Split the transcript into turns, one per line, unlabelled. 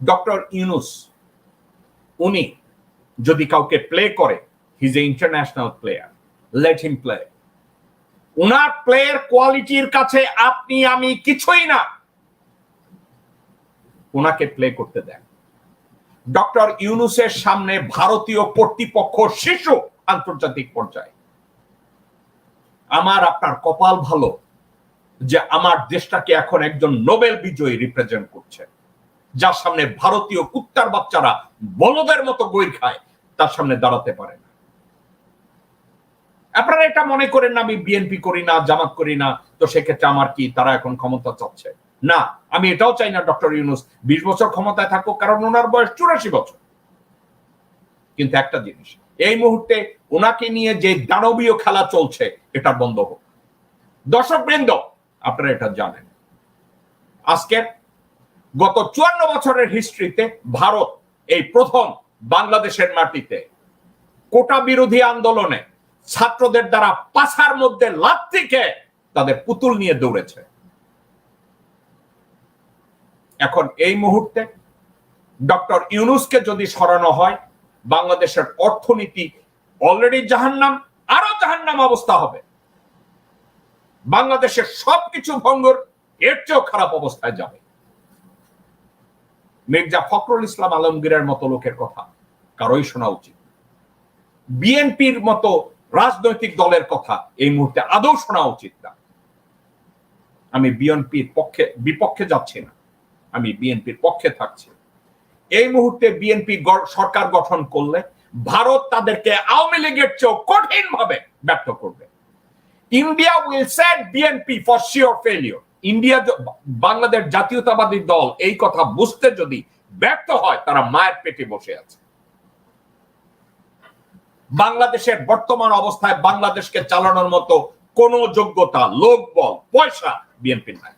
Doctor Yunus উনি যদি কাউকে প্লে করে, he is a international player, let him play. উনার প্লেয়ার কোয়ালিটির কাছে আপনি আমি কিছুই না, ওনাকে প্লে করতে দেন। ডক্টর ইউনুসের সামনে ভারতীয় কর্তৃপক্ষ শিশু আন্তর্জাতিক পর্যায়ে। আমার আপনার কপাল ভালো যে আমার দেশটাকে এখন একজন নোবেল বিজয়ী রিপ্রেজেন্ট করছে, যার সামনে ভারতীয় কুত্তার বাচ্চারা বলদের মতো গৈর খায়, তার সামনে দাঁড়াতে পারে না। আপনারা এটা মনে করেন না আমি বিএনপি করি না, জামাত করি না, তো সেক্ষেত্রে আমার কি তারা এখন ক্ষমতা চাচ্ছে না। আমি এটাও চাই না ডক্টর ইউনুস 20 বছর ক্ষমতায় থাকুক, কারণ ওনার বয়স 84 বছর। কিন্তু একটা জিনিস, এই মুহূর্তে ওনাকে নিয়ে যে দানবীয় খেলা চলছে এটা বন্ধ হোক। দর্শক বৃন্দ, আপনারা এটা জানেন, আজকে গত 54 বছরের হিস্ট্রিতে ভারত এই প্রথম বাংলাদেশের মাটিতে কোটা বিরোধী আন্দোলনে ছাত্রদের দ্বারা পাছার মধ্যে লাথি খেয়ে তাদের পুতুল নিয়ে দৌড়েছে। এখন এই মুহূর্তে ডক্টর ইউনুসকে যদি সরানো হয়, বাংলাদেশের অর্থনীতি অলরেডি জাহান্নাম, আরো জাহান্নাম অবস্থা হবে। বাংলাদেশের সবকিছু ভঙ্গুর, এর চেয়েও খারাপ অবস্থায় যাবে। মির্জা ফখরুল ইসলাম আলমগীরের মতো লোকের কথা কারোই শোনা উচিত। বিএনপির মতো রাজনৈতিক দলের কথা এই মুহূর্তে আদৌ শোনা উচিত না। আমি বিএনপির বিপক্ষে যাচ্ছি না, আমি বিএনপির পক্ষে থাকছি। এই মুহূর্তে বিএনপি সরকার গঠন করলে ভারত তাদেরকে আওয়ামী লীগের চেয়েও কঠিন ভাবে ব্যর্থ করবে। India will set BNP for sure failure. India, Bangladesh জাতীয়তাবাদী দল এই কথা বুঝতে যদি ব্যর্থ হয়, তারা মায়ের পেটে বসে আছে। বাংলাদেশের বর্তমান অবস্থায় বাংলাদেশকে চালানোর মতো কোন যোগ্যতা, লোকবল, পয়সা বিএনপির নাই।